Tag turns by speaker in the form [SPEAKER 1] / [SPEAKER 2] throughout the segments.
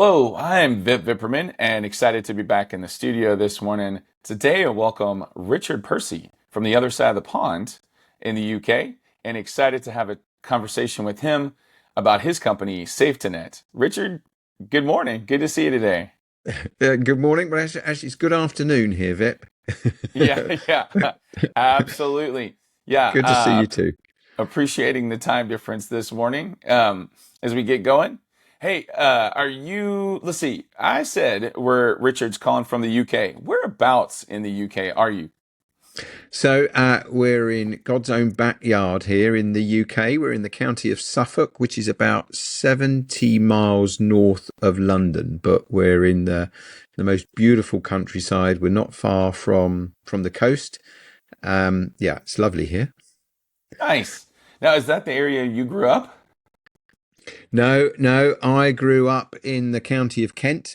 [SPEAKER 1] Hello, I'm Vip Vipperman and excited to be back in the studio this morning. Today, I welcome Richard Pursey from the other side of the pond in the UK and excited to have a conversation with him about his company, SafeToNet. Richard, good morning. Good to see you today.
[SPEAKER 2] Good morning. Well, actually, it's good afternoon here, Vip.
[SPEAKER 1] Yeah, yeah, absolutely. Yeah,
[SPEAKER 2] Good to see you too.
[SPEAKER 1] appreciating the time difference this morning as we get going. Hey, let's see, I said where Richard's calling from the UK. Whereabouts in the UK are you?
[SPEAKER 2] We're in God's own backyard here in the UK. We're in the county of Suffolk, which is about 70 miles north of London, but we're in the most beautiful countryside. We're not far from the coast. Yeah, it's lovely here.
[SPEAKER 1] Nice. Now, is that the area you grew up?
[SPEAKER 2] No, no, I grew up in the county of Kent,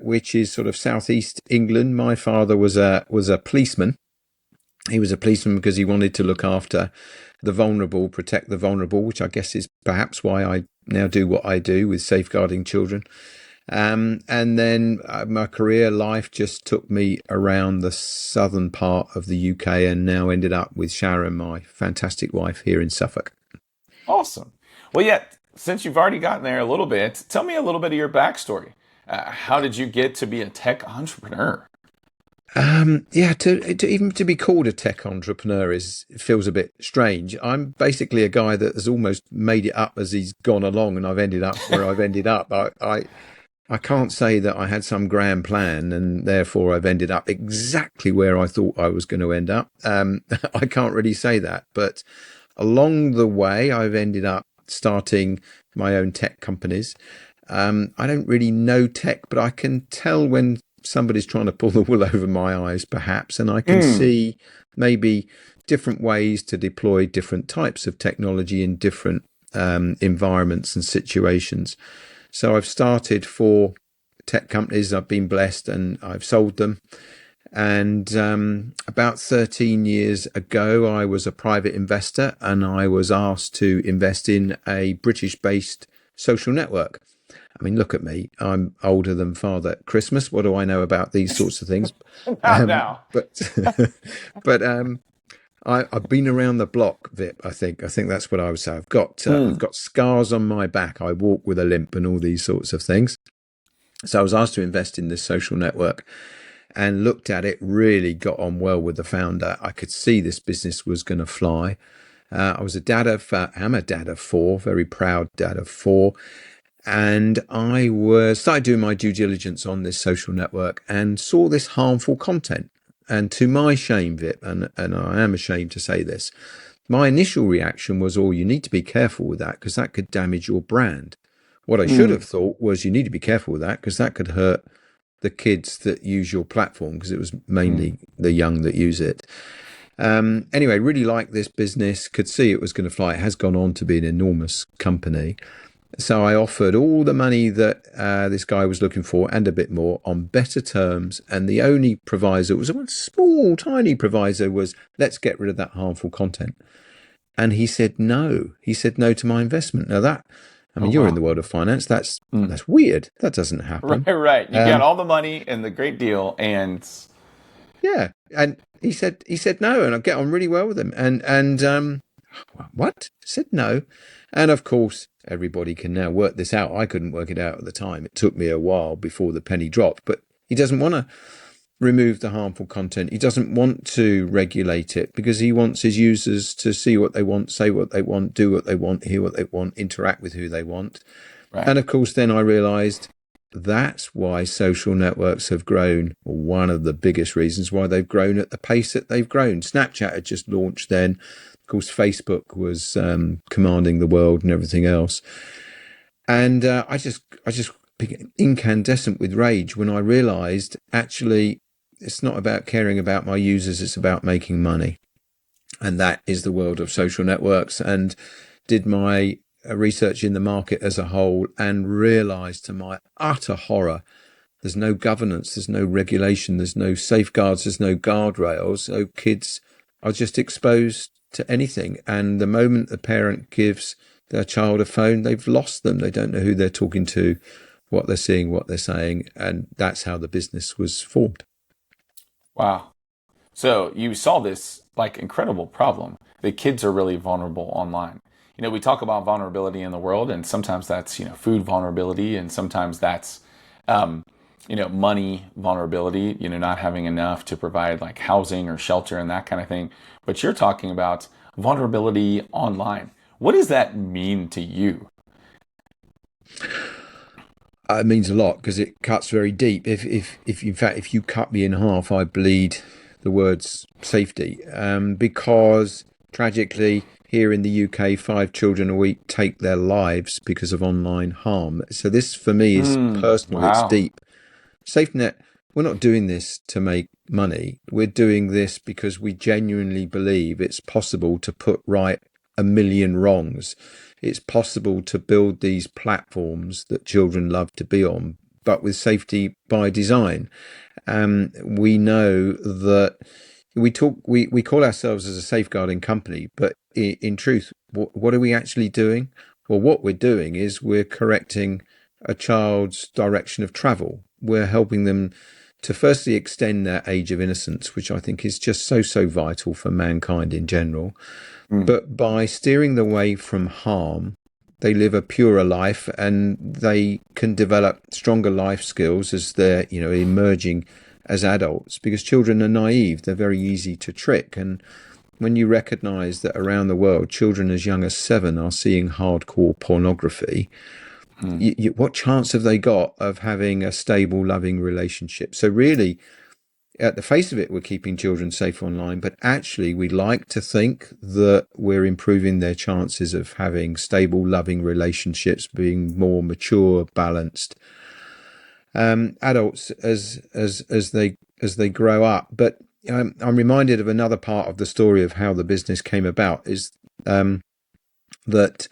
[SPEAKER 2] which is sort of southeast England. My father was a policeman. He was a policeman because he wanted to look after the vulnerable, protect the vulnerable, which I guess is perhaps why I now do what I do with safeguarding children. And then my career life just took me around the southern part of the UK and now ended up with Sharon, my fantastic wife, here in Suffolk.
[SPEAKER 1] Awesome. Well, yeah, since you've already gotten there a little bit, tell me a little bit of your backstory. How did you get to be a tech entrepreneur?
[SPEAKER 2] Yeah, to be called a tech entrepreneur is feels a bit strange. I'm basically a guy that has almost made it up as he's gone along, and I've ended up where I've ended up. I can't say that I had some grand plan and therefore I've ended up exactly where I thought I was going to end up. I can't really say that, but along the way, I've ended up starting my own tech companies. I don't really know tech, but I can tell when somebody's trying to pull the wool over my eyes, perhaps, and I can
[SPEAKER 1] Mm,
[SPEAKER 2] see maybe different ways to deploy different types of technology in different environments and situations. So I've started four tech companies. I've been blessed and I've sold them. And about 13 years ago, I was a private investor and I was asked to invest in a British based social network. I mean, look at me. I'm older than Father Christmas. What do I know about these sorts of things?
[SPEAKER 1] now, now.
[SPEAKER 2] But but I've been around the block, Vip. I think that's what I would say. I've
[SPEAKER 1] Mm.
[SPEAKER 2] got scars on my back. I walk with a limp and all these sorts of things. So I was asked to invest in this social network and looked at it. Really got on well with the founder. I could see this business was going to fly. I was a dad of, am a dad of four, very proud dad of four, and I was started doing my due diligence on this social network and saw this harmful content. And to my shame, Vip, and I am ashamed to say this, my initial reaction was, "Oh, you need to be careful with that because that could damage your brand." What I should
[SPEAKER 1] Mm.
[SPEAKER 2] have thought was, "You need to be careful with that because that could hurt the kids that use your platform," because it was
[SPEAKER 1] Mm.
[SPEAKER 2] mainly the young that use it. Anyway, really liked this business, could see it was going to fly. It has gone on to be an enormous company. So I offered all the money that this guy was looking for and a bit more on better terms. And the only proviso was a small, tiny proviso was let's get rid of that harmful content. And he said no. He said no to my investment. Now that, I
[SPEAKER 1] Oh,
[SPEAKER 2] mean, you're in
[SPEAKER 1] wow.
[SPEAKER 2] the world of finance.
[SPEAKER 1] Mm.
[SPEAKER 2] That's weird. That doesn't
[SPEAKER 1] Right,
[SPEAKER 2] happen.
[SPEAKER 1] right. You got
[SPEAKER 2] Um,
[SPEAKER 1] all the money and the great deal, and
[SPEAKER 2] yeah. And he said no, and I get on really well with him. And what? I said no. And of course, everybody can now work this out. I couldn't work it out at the time. It took me a while before the penny dropped. But he doesn't want to remove the harmful content. He doesn't want to regulate it because he wants his users to see what they want, say what they want, do what they want, hear what they want, interact with who they want.
[SPEAKER 1] right.
[SPEAKER 2] And of course, then I realized that's why social networks have grown, or one of the biggest reasons why they've grown at the pace that they've grown. Snapchat had just launched then. Of course, Facebook was commanding the world and everything else. And I just became incandescent with rage when I realized actually it's not about caring about my users, it's about making money. And that is the world of social networks. And did my research in the market as a whole and realized to my utter horror there's no governance, there's no regulation, there's no safeguards, there's no guardrails. So kids are just exposed to anything. And the moment the parent gives their child a phone, they've lost them. They don't know who they're talking to what they're seeing, what they're saying, and that's how the business was formed.
[SPEAKER 1] Wow. So you saw this like incredible problem that kids are really vulnerable online. We talk about vulnerability in the world, and sometimes that's, food vulnerability, and sometimes that's, um, money vulnerability, not having enough to provide like housing or shelter and that kind of thing. But you're talking about vulnerability online. What does that mean to you?
[SPEAKER 2] It means a lot because it cuts very deep. If in fact, if you cut me in half, I bleed the words safety. Because tragically, here in the UK, 5 children a week take their lives because of online harm. So this, for me, is personal. It's
[SPEAKER 1] Wow.
[SPEAKER 2] deep. SafeNet, we're not doing this to make money. We're doing this because we genuinely believe it's possible to put right a million wrongs. It's possible to build these platforms that children love to be on, but with safety by design. We know that we call ourselves as a safeguarding company, but in truth, what are we actually doing? Well, what we're doing is we're correcting a child's direction of travel. We're helping them to firstly extend their age of innocence, which I think is just so vital for mankind in general.
[SPEAKER 1] Mm.
[SPEAKER 2] But by steering them away from harm, they live a purer life and they can develop stronger life skills as they're, emerging as adults, because children are naive. They're very easy to trick. And when you recognize that around the world, children as young as 7 are seeing hardcore pornography,
[SPEAKER 1] Mm.
[SPEAKER 2] what chance have they got of having a stable, loving relationship? So really, at the face of it, we're keeping children safe online, but actually we like to think that we're improving their chances of having stable, loving relationships, being more mature, balanced adults as they grow up. But I'm reminded of another part of the story of how the business came about is that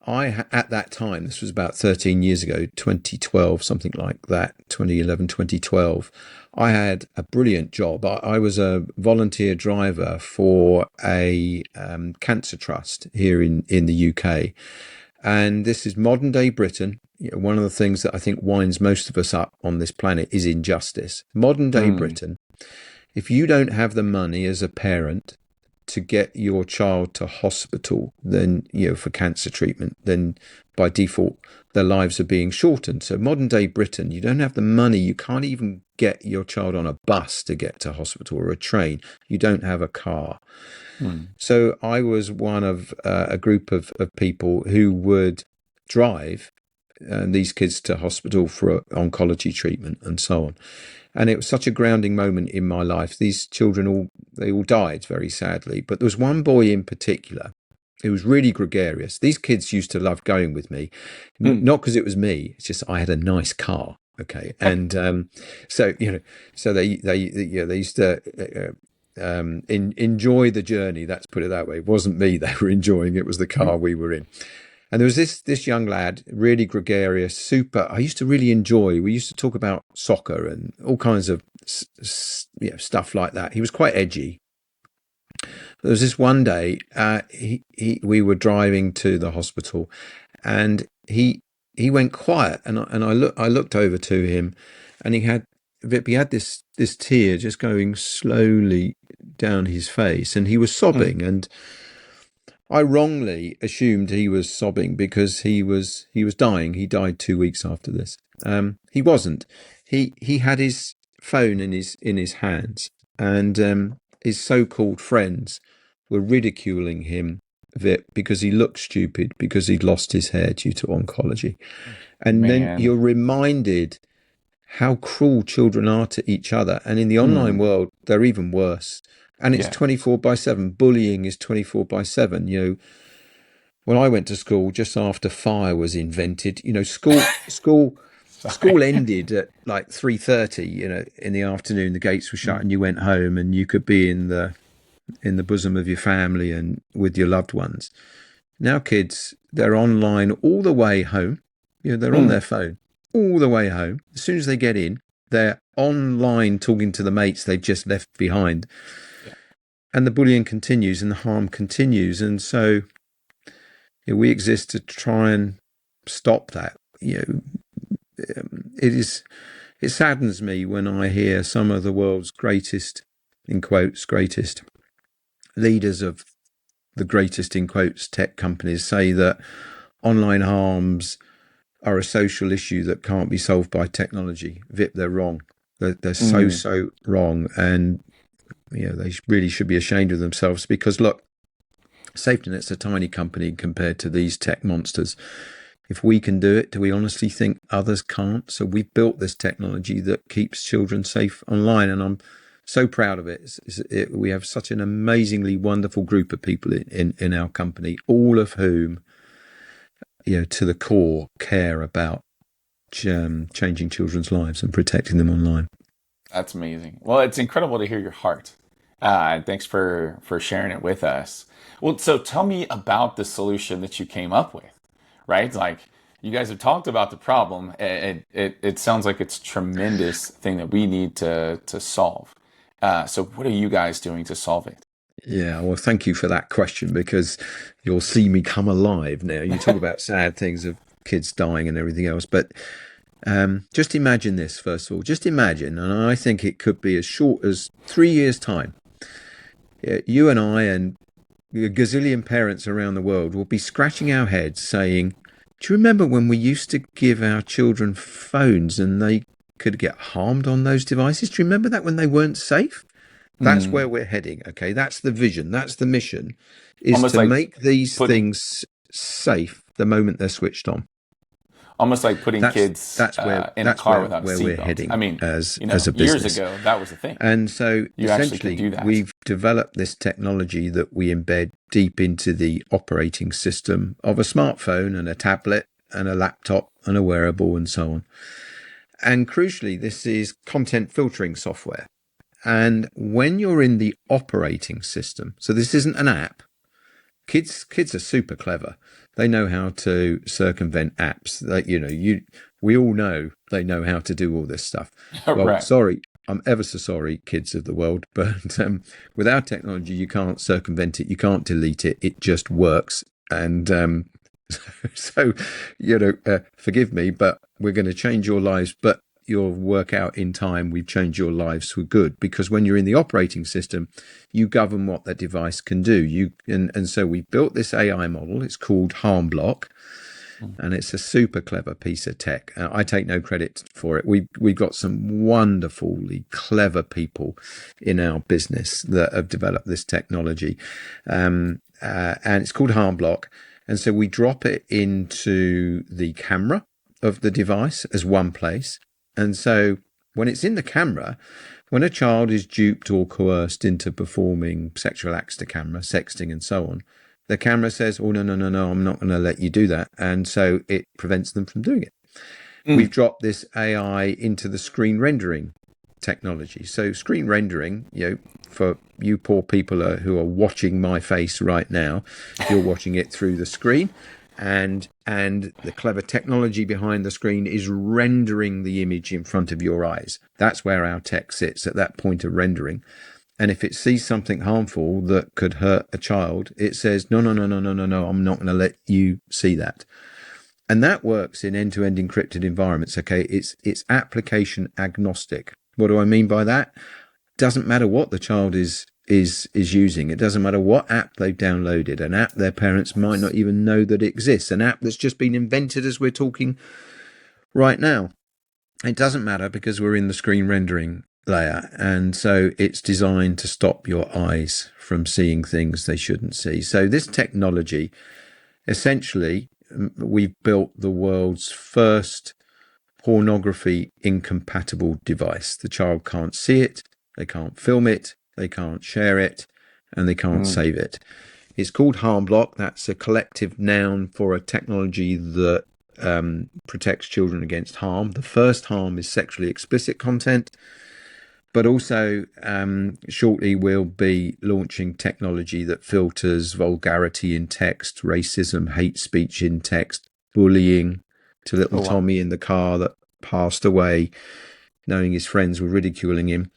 [SPEAKER 2] at that time, this was about 13 years ago, 2012, something like that, 2011, 2012, I had a brilliant job. I was a volunteer driver for a cancer trust here in the UK. And this is modern day Britain. One of the things that I think winds most of us up on this planet is injustice. Modern day
[SPEAKER 1] Mm.
[SPEAKER 2] Britain, if you don't have the money as a parent to get your child to hospital, then, for cancer treatment, then by default, their lives are being shortened. So modern day Britain, you don't have the money. You can't even get your child on a bus to get to hospital or a train. You don't have a car.
[SPEAKER 1] Mm.
[SPEAKER 2] So I was one of a group of people who would drive these kids to hospital for oncology treatment and so on. And it was such a grounding moment in my life. These children they all died very sadly, but there was one boy in particular who was really gregarious. These kids used to love going with me,
[SPEAKER 1] Mm.
[SPEAKER 2] not because it was me. It's just I had a nice car. Okay, and so so they used to enjoy the journey. Let's put it that way. It wasn't me they were enjoying; it was the car we were in. And there was this young lad, really gregarious, super. I used to really enjoy. We used to talk about soccer and all kinds of stuff like that. He was quite edgy. There was this one day, we were driving to the hospital, and he went quiet, and I looked over to him, and he had this tear just going slowly down his face, and he was
[SPEAKER 1] Mm.
[SPEAKER 2] sobbing, and I wrongly assumed he was sobbing because he was dying. He died 2 weeks after this. He wasn't. He had his phone in his hands, and his so-called friends were ridiculing him because he looked stupid because he'd lost his hair due to oncology. And then
[SPEAKER 1] Man.
[SPEAKER 2] you're reminded how cruel children are to each other. And in the online
[SPEAKER 1] Mm.
[SPEAKER 2] world, they're even worse. And it's
[SPEAKER 1] Yeah.
[SPEAKER 2] 24/7. Bullying is 24/7. When I went to school, just after fire was invented,
[SPEAKER 1] Sorry.
[SPEAKER 2] school ended at like 3:30. In the afternoon, the gates were shut,
[SPEAKER 1] Mm.
[SPEAKER 2] and you went home, and you could be in the bosom of your family and with your loved ones. Now, kids, they're online all the way home. They're on
[SPEAKER 1] Mm.
[SPEAKER 2] their phone all the way home. As soon as they get in, they're online talking to the mates they've just left behind.
[SPEAKER 1] Yeah.
[SPEAKER 2] And the bullying continues and the harm continues. And so we exist to try and stop that. it is. It saddens me when I hear some of the world's greatest, in quotes, greatest leaders of the greatest, in quotes, tech companies say that online harms are a social issue that can't be solved by technology. Vip, they're wrong. They're so,
[SPEAKER 1] Mm,
[SPEAKER 2] so wrong. And, they really should be ashamed of themselves because, look, SafetyNet's a tiny company compared to these tech monsters. If we can do it, do we honestly think others can't? So we've built this technology that keeps children safe online, and I'm so proud of it. We have such an amazingly wonderful group of people in our company, all of whom, to the core, care about changing children's lives and protecting them online.
[SPEAKER 1] that's amazing. Well, it's incredible to hear your heart. And thanks for sharing it with us. Well, so tell me about the solution that you came up with, right? Like you guys have talked about the problem. It sounds like it's a tremendous thing that we need to solve. So what are you guys doing to solve it?
[SPEAKER 2] Yeah, well, thank you for that question because you'll see me come alive now. You talk about sad things of kids dying and everything else, but just imagine this, first of all. Just imagine, and I think it could be as short as 3 years' time. You and I and a gazillion parents around the world will be scratching our heads saying, do you remember when we used to give our children phones and they could get harmed on those devices? Do you remember that when they weren't safe? That's
[SPEAKER 1] Mm,
[SPEAKER 2] where we're heading. Okay, that's the vision. That's the mission, is
[SPEAKER 1] almost
[SPEAKER 2] to
[SPEAKER 1] like
[SPEAKER 2] make these
[SPEAKER 1] putting
[SPEAKER 2] things safe the moment they're switched on.
[SPEAKER 1] almost like putting
[SPEAKER 2] That's
[SPEAKER 1] kids
[SPEAKER 2] that's where
[SPEAKER 1] in a
[SPEAKER 2] that's
[SPEAKER 1] car
[SPEAKER 2] where
[SPEAKER 1] without a
[SPEAKER 2] where we're
[SPEAKER 1] seatbelt. I
[SPEAKER 2] heading
[SPEAKER 1] mean,
[SPEAKER 2] as a
[SPEAKER 1] years
[SPEAKER 2] business.
[SPEAKER 1] ago that was a thing.
[SPEAKER 2] And so
[SPEAKER 1] You actually could
[SPEAKER 2] essentially,
[SPEAKER 1] do that.
[SPEAKER 2] we've developed this technology that we embed deep into the operating system of a smartphone and a tablet and a laptop and a wearable and so on. And crucially, this is content filtering software. And when you're in the operating system, so this isn't an app. Kids are super clever. They know how to circumvent apps. We all know they know how to do all this stuff. Well,
[SPEAKER 1] Right.
[SPEAKER 2] sorry, I'm ever so sorry, kids of the world, but without technology, you can't circumvent it. You can't delete it. It just works. And so, forgive me, but we're going to change your lives. But you'll work out in time we've changed your lives for good, because when you're in the operating system, you govern what that device can do. And so we built this AI model. It's called Harm Block, and it's a super clever piece of tech. I take no credit for it. We've got some wonderfully clever people in our business that have developed this technology, and it's called Harm Block. And so we drop it into the camera of the device as one place. And so when it's in the camera, when a child is duped or coerced into performing sexual acts to camera, sexting and so on, the camera says, oh, no, no, no, no, I'm not going to let you do that. And so it prevents them from doing it. We've
[SPEAKER 1] Mm.
[SPEAKER 2] dropped this AI into the screen rendering technology. So screen rendering, for you poor people who are watching my face right now, you're watching it through the screen. And the clever technology behind the screen is rendering the image in front of your eyes. That's where our tech sits, at that point of rendering. And if it sees something harmful that could hurt a child, it says, no, no, no, no, no, no, no, I'm not going to let you see that. And that works in end-to-end encrypted environments. Okay, it's application agnostic. What do I mean by that? Doesn't matter what the child is using. It doesn't matter what app they've downloaded, an app their parents might not even know that exists, an app that's just been invented as we're talking right now. It doesn't matter, because we're in the screen rendering layer, and so it's designed to stop your eyes from seeing things they shouldn't see. So this technology, essentially, we've built the world's first pornography incompatible device. The child can't see it, they can't film it, they can't share it, and they can't
[SPEAKER 1] Mm.
[SPEAKER 2] save it. It's called Harm Block. That's a collective noun for a technology that protects children against harm. The first harm is sexually explicit content, but also shortly we'll be launching technology that filters vulgarity in text, racism, hate speech in text, bullying, to little
[SPEAKER 1] Oh, wow.
[SPEAKER 2] Tommy in the car that passed away knowing his friends were ridiculing him.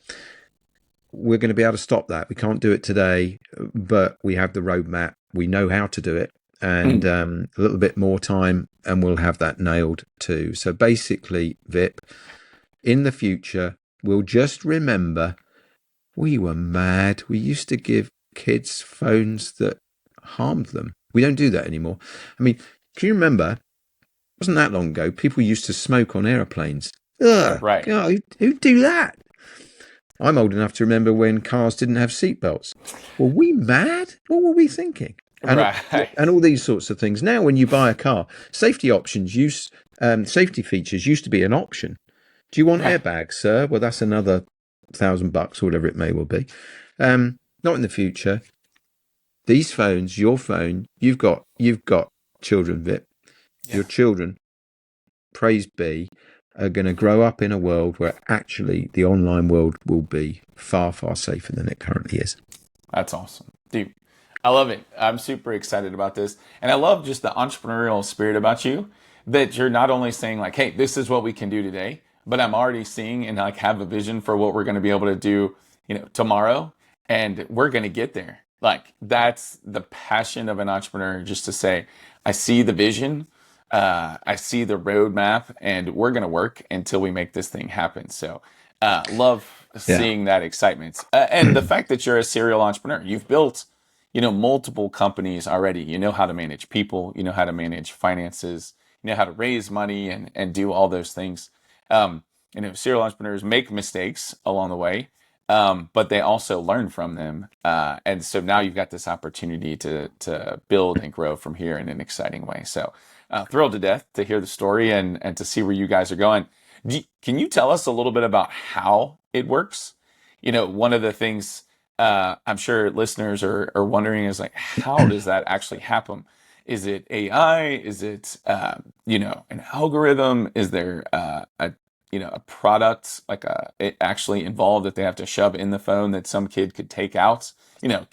[SPEAKER 2] We're going to be able to stop that. We can't do it today, but we have the roadmap. We know how to do it. and a little bit more time, and we'll have that nailed too. So basically, Vip, in the future, we'll just remember we were mad. We used to give kids phones that harmed them. We don't do that anymore. I mean, can you remember? It wasn't that long ago. People used to smoke on aeroplanes. Ugh,
[SPEAKER 1] Right.
[SPEAKER 2] God, who'd do that? I'm old enough to remember when cars didn't have seatbelts. Were we mad? What were we thinking?
[SPEAKER 1] Right.
[SPEAKER 2] And all these sorts of things. Now, when you buy a car, safety features used to be an option. Do you want
[SPEAKER 1] Right.
[SPEAKER 2] airbags, sir? Well, that's another $1,000 or whatever it may well be. Not in the future. These phones, your phone, you've got children, Vip.
[SPEAKER 1] Yeah.
[SPEAKER 2] Your children, praise be, are going to grow up in a world where actually the online world will be far, far safer than it currently is.
[SPEAKER 1] That's awesome. Dude, I love it. I'm super excited about this. And I love just the entrepreneurial spirit about you that you're not only saying like, hey, this is what we can do today, but I'm already seeing and like have a vision for what we're going to be able to do, tomorrow. And we're going to get there. Like that's the passion of an entrepreneur, just to say, I see the vision, I see the roadmap, and we're going to work until we make this thing happen. So, love
[SPEAKER 2] Yeah.
[SPEAKER 1] seeing that excitement, and the fact that you're a serial entrepreneur. You've built, multiple companies already. You know how to manage people. You know how to manage finances. You know how to raise money and do all those things. Serial entrepreneurs make mistakes along the way, but they also learn from them. And so now you've got this opportunity to build and grow from here in an exciting way. So thrilled to death to hear the story and to see where you guys are going. Can you tell us a little bit about how it works? One of the things I'm sure listeners are wondering is like, how does that actually happen? Is it AI? Is it, an algorithm? Is there a product it actually involved that they have to shove in the phone that some kid could take out?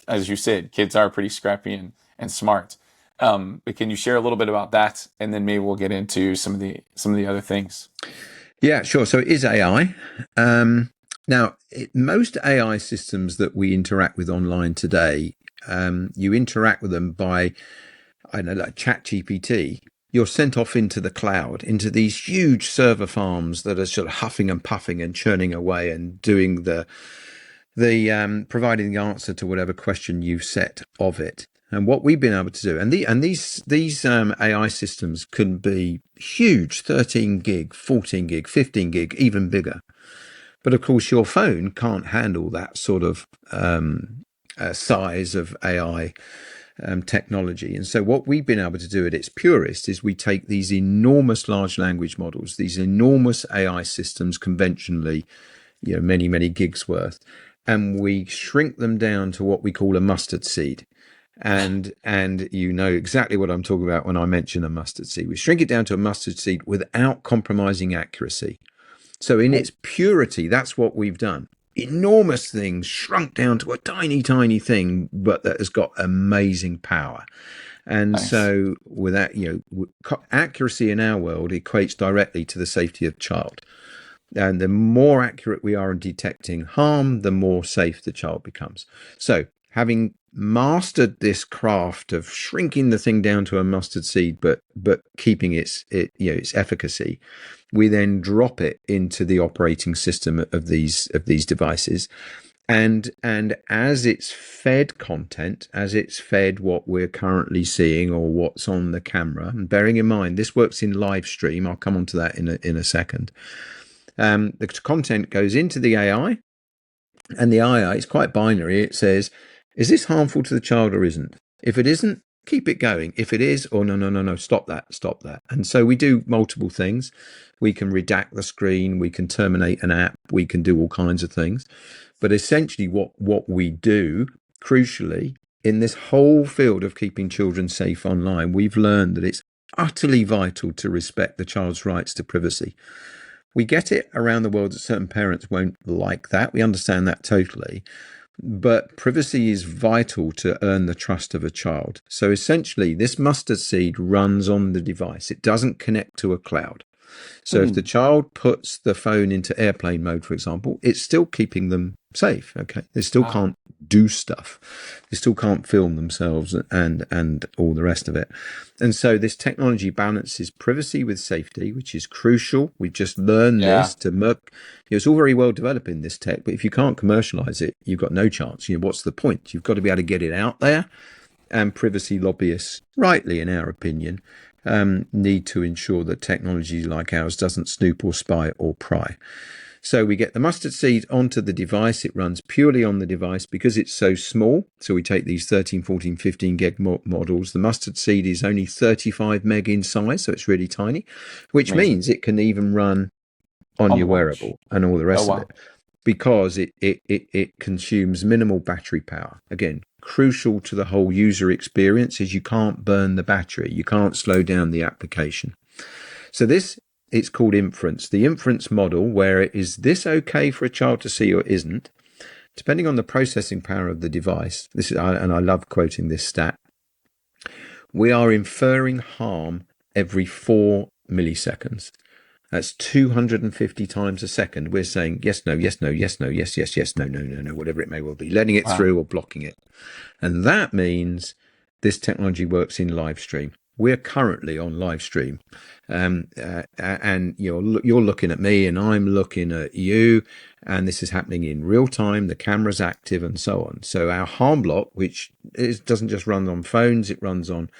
[SPEAKER 1] As you said, kids are pretty scrappy and smart. But can you share a little bit about that, and then maybe we'll get into some of the other things.
[SPEAKER 2] Yeah, sure. So it is AI. Now, most AI systems that we interact with online today, you interact with them by, I don't know, like ChatGPT. You're sent off into the cloud, into these huge server farms that are sort of huffing and puffing and churning away and doing the providing the answer to whatever question you've set of it. And what we've been able to do, and these AI systems can be huge, 13 gig, 14 gig, 15 gig, even bigger. But of course, your phone can't handle that sort of size of AI technology. And so what we've been able to do at its purest is we take these enormous large language models, these enormous AI systems conventionally, many, many gigs worth, and we shrink them down to what we call a mustard seed. And you know exactly what I'm talking about when I mention a mustard seed. We shrink it down to a mustard seed without compromising accuracy. So in its purity, that's what we've done. Enormous things shrunk down to a tiny, tiny thing, but that has got amazing power. And
[SPEAKER 1] Nice.
[SPEAKER 2] so with that, accuracy in our world equates directly to the safety of the child. And the more accurate we are in detecting harm, the more safe the child becomes. So having mastered this craft of shrinking the thing down to a mustard seed, but keeping its efficacy, we then drop it into the operating system of these devices. And as it's fed content, as it's fed what we're currently seeing or what's on the camera, and bearing in mind this works in live stream, I'll come on to that in a second. The content goes into the AI, and the AI is quite binary. It says, is this harmful to the child or isn't? If it isn't, keep it going. If it is, oh, no, stop that. And so we do multiple things. We can redact the screen, we can terminate an app, we can do all kinds of things. But essentially what we do, crucially, in this whole field of keeping children safe online, we've learned that it's utterly vital to respect the child's rights to privacy. We get it around the world that certain parents won't like that. We understand that totally. But privacy is vital to earn the trust of a child. So essentially, this mustard seed runs on the device. It doesn't connect to a cloud. So if the
[SPEAKER 1] Hmm.
[SPEAKER 2] child puts the phone into airplane mode, for example, it's still keeping them safe. Okay, they still
[SPEAKER 1] Ah,
[SPEAKER 2] can't do stuff, they still can't film themselves and all the rest of it. And so this technology balances privacy with safety, which is crucial. We've just learned
[SPEAKER 1] yeah.
[SPEAKER 2] this to merc. It's all very well developing this tech, but if you can't commercialize it, you've got no chance. What's the point? You've got to be able to get it out there, and privacy lobbyists, rightly in our opinion, need to ensure that technology like ours doesn't snoop or spy or pry. So we get the mustard seed onto the device. It runs purely on the device because it's so small. So we take these 13, 14, 15 gig models. The mustard seed is only 35 meg in size, so it's really tiny, which
[SPEAKER 1] Amazing.
[SPEAKER 2] means it can even run on
[SPEAKER 1] On
[SPEAKER 2] your
[SPEAKER 1] the watch.
[SPEAKER 2] wearable and all the
[SPEAKER 1] Oh,
[SPEAKER 2] rest of it,
[SPEAKER 1] wow.
[SPEAKER 2] because it consumes minimal battery power. Again, crucial to the whole user experience is you can't burn the battery, you can't slow down the application. So this, it's called inference. The inference model, where it is this okay for a child to see or isn't, depending on the processing power of the device. This is, and I love quoting this stat. We are inferring harm every 4 milliseconds. That's 250 times a second. We're saying yes, no, yes, no, yes, no, yes, yes, yes, no, no, no, no, whatever it may well be, letting it
[SPEAKER 1] Wow.
[SPEAKER 2] through or blocking it. And that means this technology works in live stream. We're currently on live stream, and you're looking at me, and I'm looking at you, and this is happening in real time. The camera's active, and so on. So our harm block, which doesn't just run on phones, it runs on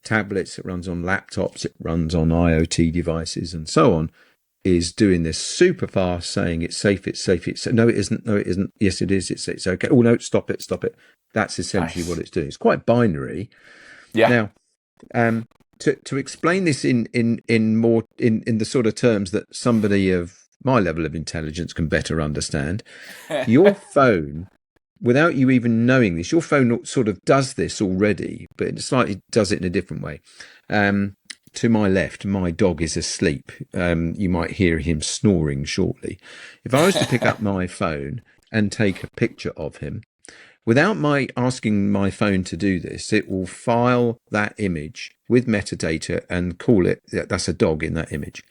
[SPEAKER 2] tablets, it runs on laptops, it runs on IoT devices, and so on, is doing this super fast, saying it's safe, it's safe, it's no, it isn't, no, it isn't, yes, it is, it's okay. Oh no, stop it, stop it. That's essentially what
[SPEAKER 1] Nice.
[SPEAKER 2] it's doing. It's quite binary.
[SPEAKER 1] Yeah.
[SPEAKER 2] Now, um, to explain this in more in the sort of terms that somebody of my level of intelligence can better understand, your phone, without you even knowing this, your phone sort of does this already, but it slightly does it in a different way. To my left, my dog is asleep. You might hear him snoring shortly. If I was to pick up my phone and take a picture of him, without my asking my phone to do this, it will file that image with metadata and call it that's a dog in that image.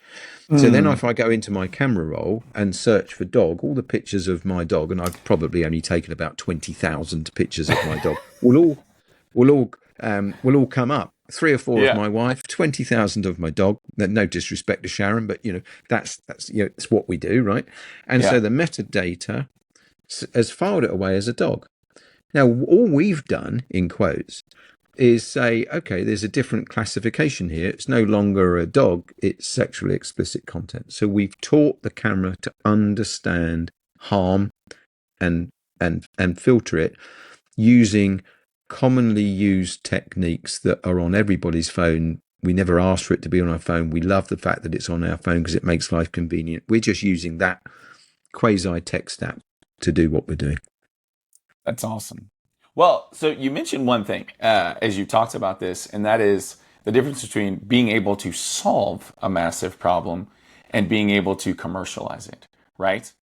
[SPEAKER 2] So then
[SPEAKER 1] Mm.
[SPEAKER 2] if I go into my camera roll and search for dog, all the pictures of my dog, and I've probably only taken about 20,000 pictures of my dog, will all come up. Three or four of
[SPEAKER 1] Yeah.
[SPEAKER 2] my wife, 20,000 of my dog. No disrespect to Sharon, but that's it's what we do, right? And
[SPEAKER 1] Yeah.
[SPEAKER 2] so the metadata has filed it away as a dog. Now all we've done in quotes is say, okay, there's a different classification here. It's no longer a dog, it's sexually explicit content. So we've taught the camera to understand harm and and filter it using commonly used techniques that are on everybody's phone. We never asked for it to be on our phone. We love the fact that it's on our phone because it makes life convenient. We're just using that quasi tech stack to do what we're doing.
[SPEAKER 1] That's awesome. Well, so you mentioned one thing as you talked about this, and that is the difference between being able to solve a massive problem and being able to commercialize it, right?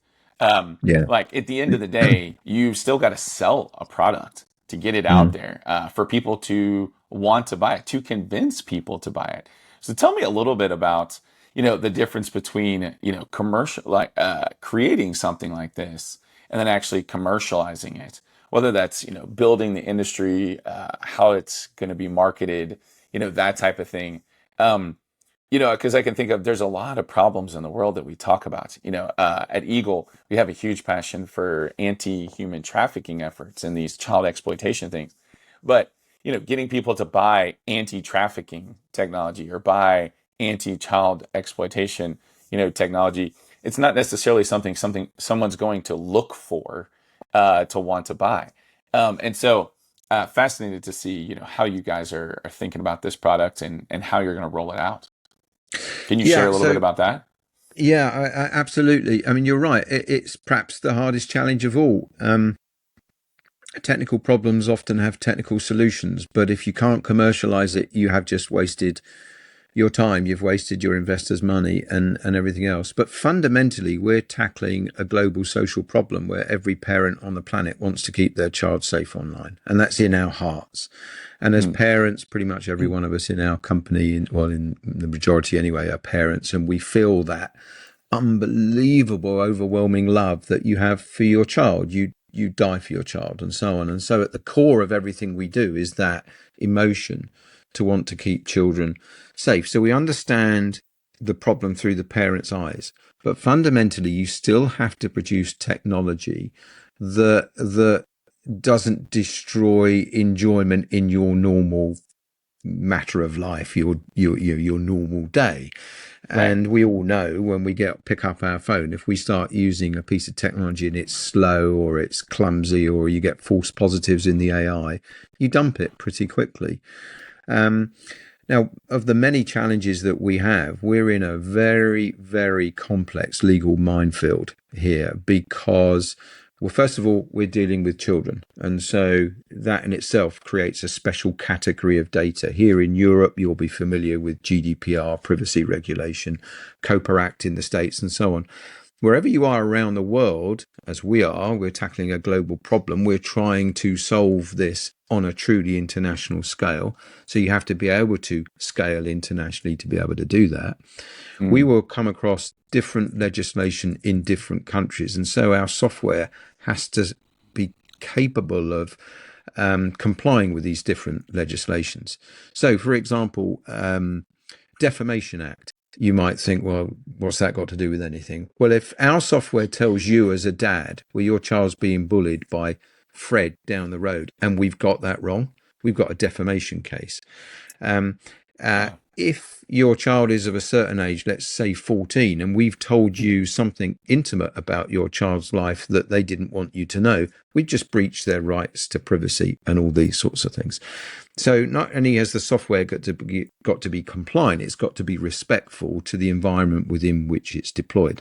[SPEAKER 1] Um,
[SPEAKER 2] Yeah.
[SPEAKER 1] like at the end of the day, you've still got to sell a product to get it out
[SPEAKER 2] Mm.
[SPEAKER 1] there for people to want to buy it, to convince people to buy it. So tell me a little bit about, the difference between, commercial, like creating something like this and then actually commercializing it, whether that's building the industry, how it's going to be marketed, that type of thing. um, because I can think of there's a lot of problems in the world that we talk about. At Eagle, we have a huge passion for anti-human trafficking efforts and these child exploitation things. But getting people to buy anti-trafficking technology or buy anti-child exploitation, technology, it's not necessarily something someone's going to look for to want to buy. And so, fascinated to see how you guys are thinking about this product and how you're going to roll it out. Can you share
[SPEAKER 2] Yeah.
[SPEAKER 1] a little bit
[SPEAKER 2] So
[SPEAKER 1] about that?
[SPEAKER 2] yeah, absolutely. I mean, you're right. It's perhaps the hardest challenge of all. Technical problems often have technical solutions, but if you can't commercialize it, you have just wasted your time, you've wasted your investors' money and everything else. But fundamentally, we're tackling a global social problem where every parent on the planet wants to keep their child safe online. And that's in our hearts. And as parents, pretty much every one of us in our company, well, in the majority anyway, are parents, and we feel that unbelievable, overwhelming love that you have for your child. You die for your child and so on. And so at the core of everything we do is that emotion to want to keep children safe. So we understand the problem through the parent's eyes. But fundamentally, you still have to produce technology that doesn't destroy enjoyment in your normal matter of life, your normal day.
[SPEAKER 1] Right.
[SPEAKER 2] And we all know when we pick up our phone, if we start using a piece of technology and it's slow or it's clumsy or you get false positives in the AI, you dump it pretty quickly. Now, of the many challenges that we have, we're in a very, very complex legal minefield here because, well, first of all, we're dealing with children. And so that in itself creates a special category of data. Here in Europe, you'll be familiar with GDPR, privacy regulation, COPA Act in the States, and so on. Wherever you are around the world, as we are, we're tackling a global problem. We're trying to solve this on a truly international scale. So you have to be able to scale internationally to be able to do that. We will come across different legislation in different countries. And so our software has to be capable of complying with these different legislations. So, for example, Defamation Act. You might think, well, what's that got to do with anything? Well, if our software tells you as a dad, well, your child's being bullied by Fred down the road, and we've got that wrong, we've got a defamation case. If your child is of a certain age, let's say 14, and we've told you something intimate about your child's life that they didn't want you to know, we've just breached their rights to privacy and all these sorts of things. So not only has the software got to be compliant, it's got to be respectful to the environment within which it's deployed.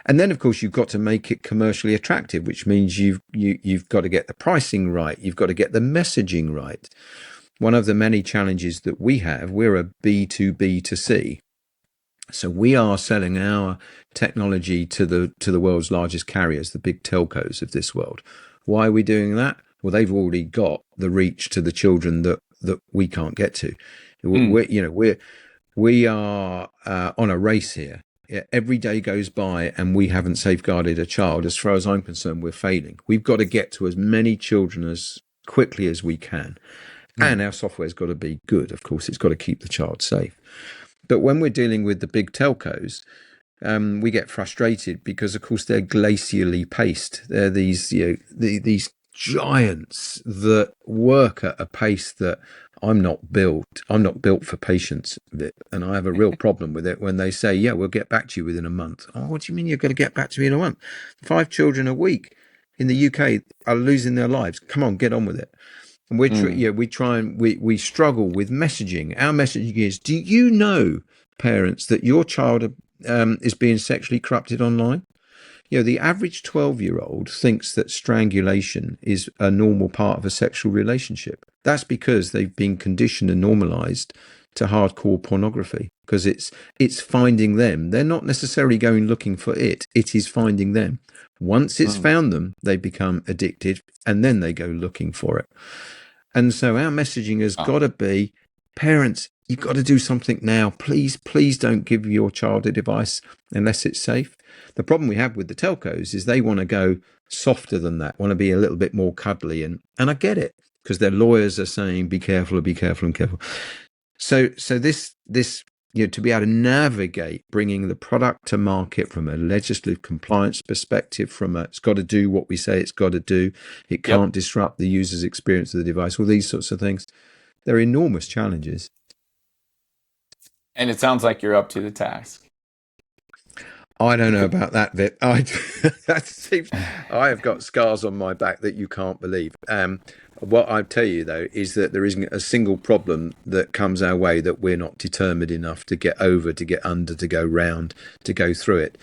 [SPEAKER 2] And then, of course, you've got to make it commercially attractive, which means you've got to get the pricing right. You've got to get the messaging right. One of the many challenges that we have, we're a B2B2C. So we are selling our technology to the world's largest carriers, the big telcos of this world. Why are we doing that? Well, they've already got the reach to the children that we can't get to. We are on a race here. Every day goes by and we haven't safeguarded a child. As far as I'm concerned, we're failing. We've got to get to as many children as quickly as we can. And our software's got to be good. Of course, it's got to keep the child safe. But when we're dealing with the big telcos, we get frustrated because, of course, they're glacially paced. They're these giants that work at a pace that I'm not built for patience with it. And I have a real problem with it when they say, yeah, we'll get back to you within a month. Oh, what do you mean you're going to get back to me in a month? 5 children a week in the UK are losing their lives. Come on, get on with it. And we struggle with messaging. Our messaging is, do you know, parents, that your child is being sexually corrupted online? The average 12-year-old thinks that strangulation is a normal part of a sexual relationship. That's because they've been conditioned and normalized to hardcore pornography, because it's finding them. They're not necessarily going looking for it. It is finding them. Once it's found them, they become addicted and then they go looking for it. And so our messaging has got to be, parents, you've got to do something now. Please don't give your child a device unless it's safe. The problem we have with the telcos is they want to go softer than that, want to be a little bit more cuddly. And I get it, because their lawyers are saying, be careful, be careful, and careful. So this to be able to navigate bringing the product to market from a legislative compliance perspective, it's got to do what we say it's got to do. It can't disrupt the user's experience of the device, all these sorts of things. They're enormous challenges.
[SPEAKER 1] And it sounds like you're up to the task.
[SPEAKER 2] I don't know about that bit. I have got scars on my back that you can't believe. What I tell you, though, is that there isn't a single problem that comes our way that we're not determined enough to get over, to get under, to go round, to go through it.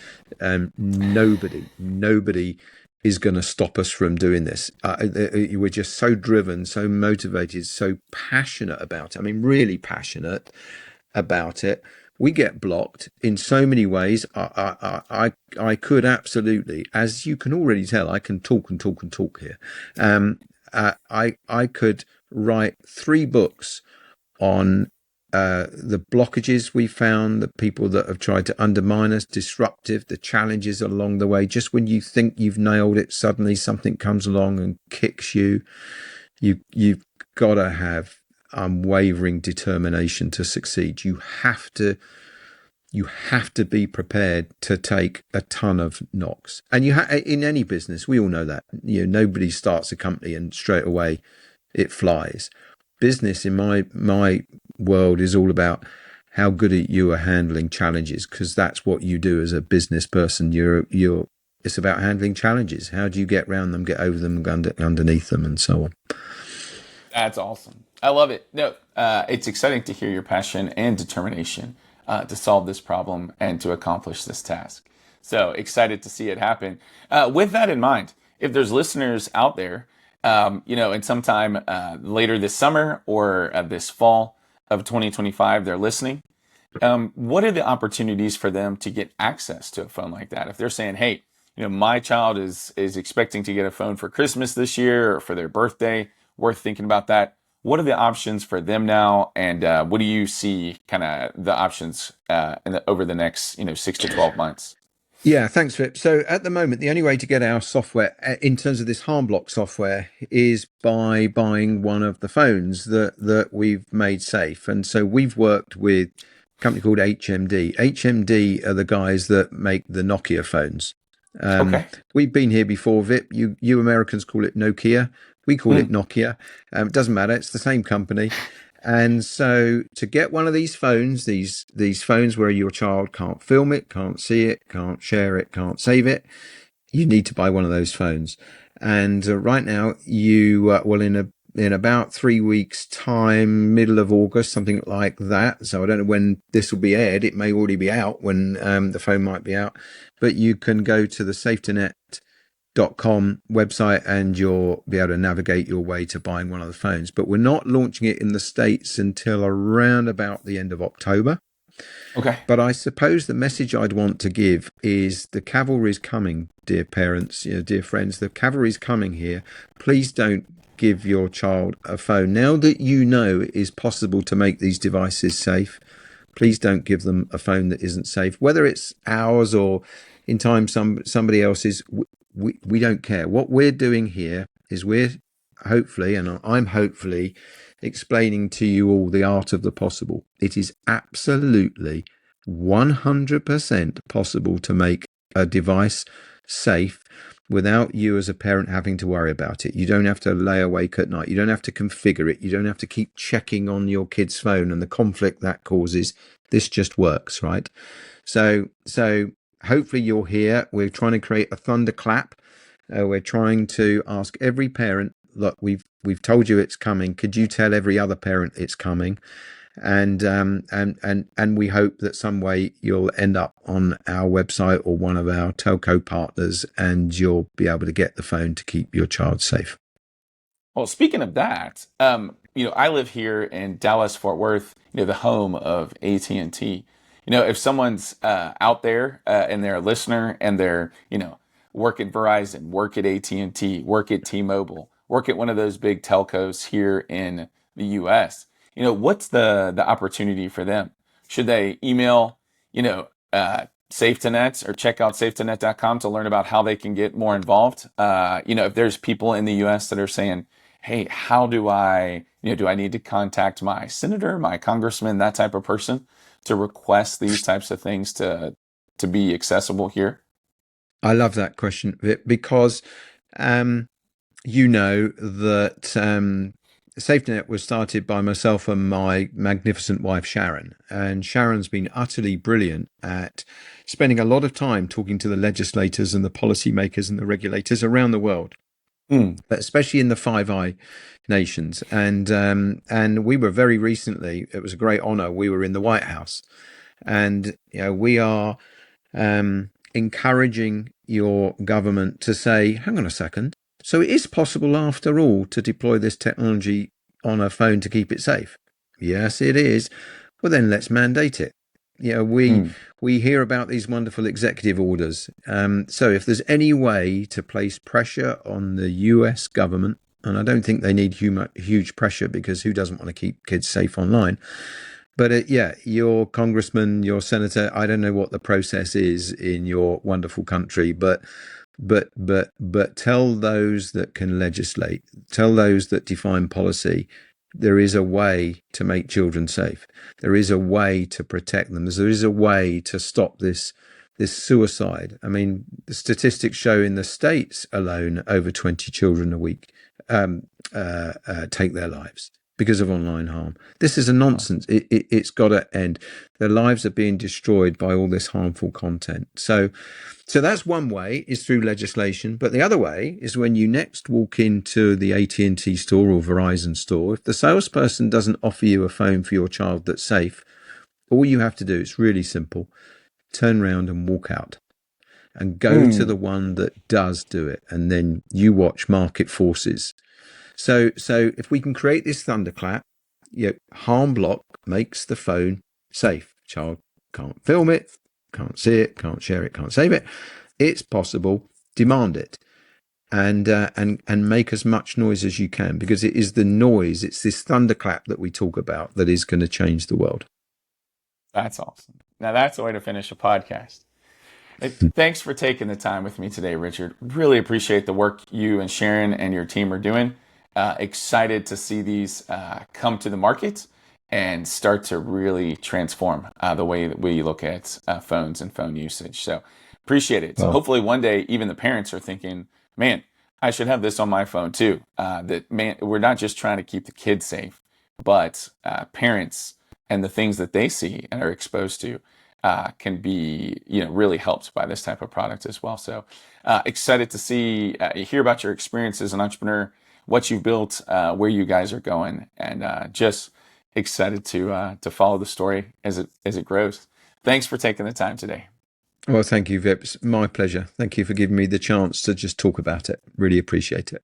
[SPEAKER 2] Nobody is going to stop us from doing this. We're just so driven, so motivated, so passionate about it. I mean, really passionate, about it. We get blocked in so many ways. I could absolutely, as you can already tell, I can talk and talk and talk here. I could write 3 books on the blockages we found, the people that have tried to undermine us, disruptive, the challenges along the way. Just when you think you've nailed it, suddenly something comes along and kicks you. You've got to have unwavering determination to succeed. You have to be prepared to take a ton of knocks. And in any business, we all know that. Nobody starts a company and straight away it flies. Business in my world is all about how good you are handling challenges, because that's what you do as a business person. It's about handling challenges. How do you get around them, get over them, underneath them, and so on.
[SPEAKER 1] That's awesome. I love it. No, it's exciting to hear your passion and determination to solve this problem and to accomplish this task. So excited to see it happen. With that in mind, if there's listeners out there, in sometime later this summer or this fall of 2025, they're listening. What are the opportunities for them to get access to a phone like that? If they're saying, hey, my child is expecting to get a phone for Christmas this year or for their birthday, worth thinking about that. What are the options for them now, and what do you see kind of the options over the next 6 to 12 months?
[SPEAKER 2] Yeah, thanks, Vip. So at the moment, the only way to get our software in terms of this harm block software is by buying one of the phones that we've made safe. And so we've worked with a company called HMD. HMD are the guys that make the Nokia phones.
[SPEAKER 1] Okay.
[SPEAKER 2] We've been here before, Vip. You Americans call it Nokia. We call it Nokia. It doesn't matter. It's the same company. And so to get one of these phones, these phones where your child can't film it, can't see it, can't share it, can't save it, you need to buy one of those phones. And right now, in about 3 weeks' time, middle of August, something like that. So I don't know when this will be aired. It may already be out when the phone might be out. But you can go to the safetynet.com website and you'll be able to navigate your way to buying one of the phones. But we're not launching it in the States until around about the end of October.
[SPEAKER 1] Okay.
[SPEAKER 2] But I suppose the message I'd want to give is the cavalry's coming, dear parents, dear friends. The cavalry's coming here. Please don't give your child a phone. Now that you know it is possible to make these devices safe, please don't give them a phone that isn't safe. Whether it's ours or in time somebody else's, we don't care. What we're doing here is we're hopefully, and I'm hopefully, explaining to you all the art of the possible. It is absolutely 100% possible to make a device safe without you as a parent having to worry about it. You don't have to lay awake at night. You don't have to configure it. You don't have to keep checking on your kid's phone and the conflict that causes. This just works, right? So hopefully you're here. We're trying to create a thunderclap. We're trying to ask every parent, look, we've told you it's coming. Could you tell every other parent it's coming? And we hope that some way you'll end up on our website or one of our telco partners, and you'll be able to get the phone to keep your child safe.
[SPEAKER 1] Well, speaking of that, I live here in Dallas, Fort Worth, the home of AT&T. If someone's out there and they're a listener and they're, work at Verizon, work at AT&T, work at T-Mobile, work at one of those big telcos here in the U.S., what's the opportunity for them? Should they email, SafeToNet or check out safetonet.com to learn about how they can get more involved? If there's people in the U.S. that are saying, hey, how do do I need to contact my senator, my congressman, that type of person to request these types of things to be accessible here?
[SPEAKER 2] I love that question, Vip, because you know that SafetyNet was started by myself and my magnificent wife, Sharon. And Sharon's been utterly brilliant at spending a lot of time talking to the legislators and the policymakers and the regulators around the world, but especially in the Five Eye nations. And we were very recently, it was a great honor, we were in the White House. And we are encouraging your government to say, hang on a second. So it is possible, after all, to deploy this technology on a phone to keep it safe. Yes, it is. Well, then let's mandate it. You know,
[SPEAKER 1] Mm.
[SPEAKER 2] we hear about these wonderful executive orders. So if there's any way to place pressure on the US government, and I don't think they need huge pressure, because who doesn't want to keep kids safe online? But yeah, your congressman, your senator, I don't know what the process is in your wonderful country, but tell those that can legislate, tell those that define policy, there is a way to make children safe. There is a way to protect them. There is a way to stop this suicide. I mean, the statistics show in the States alone, over 20 children a week take their lives because of online harm. This is a
[SPEAKER 1] Wow.
[SPEAKER 2] nonsense. It's got to end. Their lives are being destroyed by all this harmful content. So that's one way, is through legislation. But the other way is when you next walk into the AT&T store or Verizon store. If the salesperson doesn't offer you a phone for your child that's safe, all you have to do, it's really simple, turn around and walk out and go to the
[SPEAKER 1] Mm.
[SPEAKER 2] one that does do it. And then you watch market forces. So if we can create this thunderclap, harm block makes the phone safe. Child can't film it, can't see it, can't share it, can't save it. It's possible. Demand it, and make as much noise as you can, because it is the noise. It's this thunderclap that we talk about that is going to change the world.
[SPEAKER 1] That's awesome. Now that's the way to finish a podcast. Thanks for taking the time with me today, Richard. Really appreciate the work you and Sharon and your team are doing. Excited to see these come to the market and start to really transform the way that we look at phones and phone usage. So appreciate it. So
[SPEAKER 2] Well,
[SPEAKER 1] hopefully one day even the parents are thinking, man, I should have this on my phone too. That man, we're not just trying to keep the kids safe, but parents and the things that they see and are exposed to can be, really helped by this type of product as well. So excited to hear about your experience as an entrepreneur, what you've built, where you guys are going, and just excited to follow the story as it grows. Thanks for taking the time today.
[SPEAKER 2] well, thank you, Vip. It's my pleasure. Thank you for giving me the chance to just talk about it. Really appreciate it.